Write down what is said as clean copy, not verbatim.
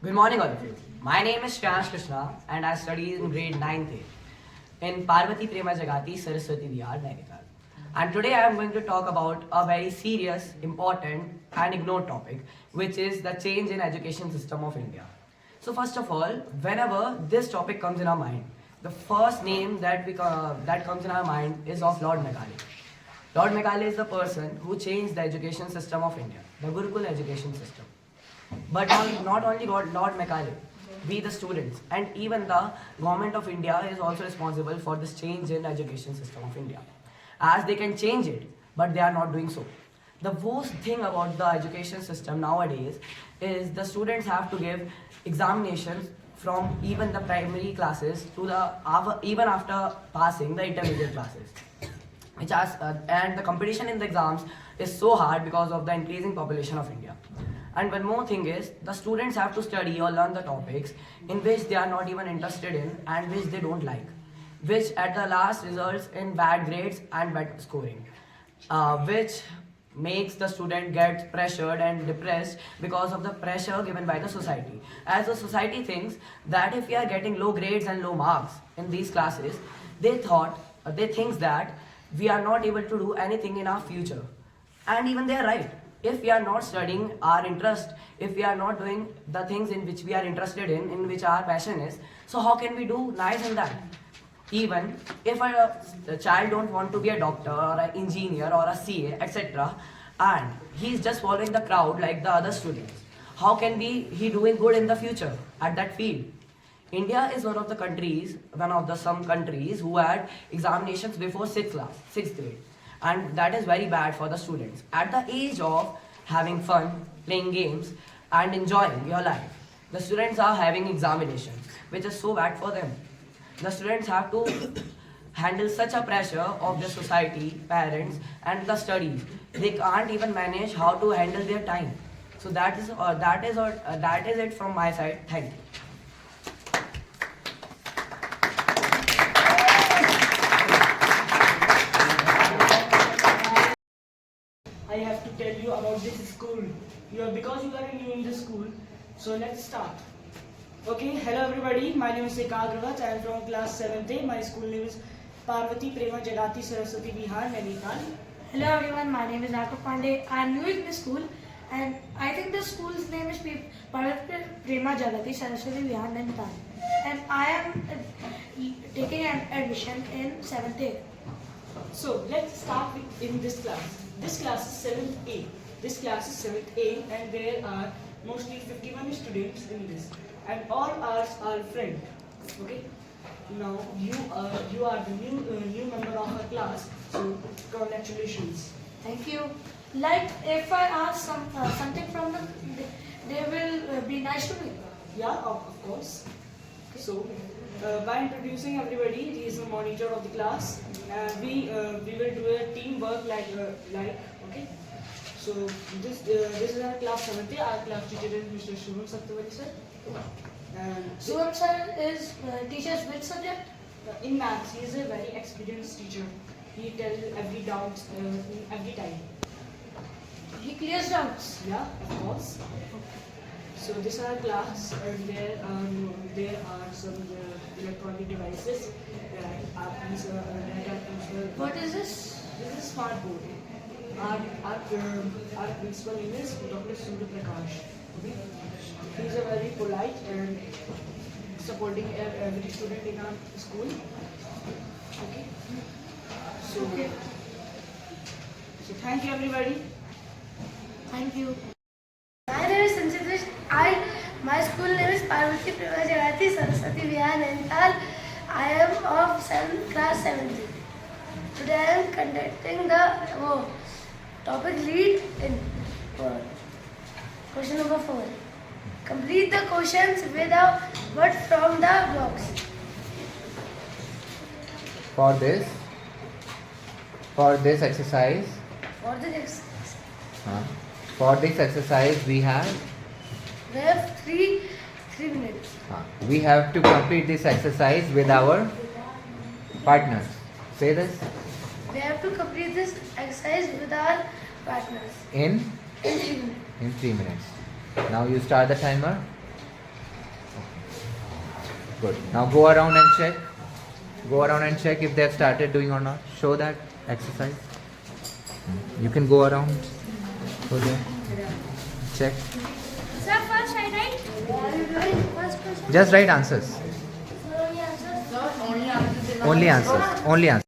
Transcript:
Good morning, all of you. My name is Shreyansh Krishna, and I study in grade 9th in Parvati Prema Jagati Saraswati Vihar, Nainital. And today I am going to talk about a very serious, important, and ignored topic, which is the change in education system of India. So first of all, whenever this topic comes in our mind, the first name that comes in our mind is of Lord Macaulay. Lord Macaulay is the person who changed the education system of India, the Gurukul education system. But not only Lord Macaulay, we the students and even the government of India is also responsible for this change in education system of India. As they can change it, but they are not doing so. The worst thing about the education system nowadays is the students have to give examinations from even the primary classes to even after passing the intermediate classes. And the competition in the exams is so hard because of the increasing population of India. And one more thing is the students have to study or learn the topics in which they are not even interested in and which they don't like, which at the last results in bad grades and bad scoring, which makes the student get pressured and depressed because of the pressure given by the society. As the society thinks that if we are getting low grades and low marks in these classes, they think that we are not able to do anything in our future. And even they are right. If we are not studying our interest, if we are not doing the things in which we are interested in which our passion is, so how can we do nice in that? Even if a child don't want to be a doctor or an engineer or a CA, etc., and he's just following the crowd like the other students, how can he doing good in the future at that field? India is one of the some countries who had examinations before sixth grade, and that is very bad for the students. At the age of having fun, playing games, and enjoying your life, the students are having examinations, which is so bad for them. The students have to handle such a pressure of the society, parents, and the studies. They can't even manage how to handle their time. So that is it from my side. Thank you. I have to tell you about this school. Because you are new in the school, so let's start. Okay, hello everybody. My name is Ekad Rawat. I am from class 7th A. My school name is Parvati Prema Jagati Saraswati Vihar, Nainital. Hello everyone, my name is Akash Pandey. I am new in this school and I think the school's name is Parvati Prema Jagati Saraswati Vihar, Nainital. And I am taking an admission in 7th A. So let's start in this class. This class is 7th A. This class is 7th A and there are mostly 51 students in this. And all ours are friends. Okay. Now you are the new member of our class. So congratulations. Thank you. Like if I ask something from them, they will be nice to me. Yeah, of course. So, by introducing everybody, he is the monitor of the class. We will do a teamwork like okay. So this is our class 7th. Our class teacher is Mr. Shubham Satyavati sir. And Shubham sir is teaches which subject? in maths, he is a very experienced teacher. He tells every doubt every time. He clears doubts. Yeah, of course. So this is our class, and there are some electronic devices. What is this? This is smart board. Our principal name is Dr. Surya Prakash. Okay? He is a very polite and supporting every student in our school. Okay. So thank you everybody. Thank you. My name is Sanchit. My school name is Parvati Prema Jagati Saraswati Vihar, Nainital. I am of class 7th. Today I am conducting the topic lead in question number 4. Complete the questions with a word from the blocks. For this exercise, for this exercise we have three minutes. we have to complete this exercise with our partners. Say this We have to complete this exercise with our partners in in 3 minutes. in 3 minutes. Now you start the timer. Good. Now go around and check. Go around and check if they have started doing or not. Show that exercise. You can go around. Go there. Check. Sir, first I write. First question. Just write answers. Only answers. Only answers. Only answers.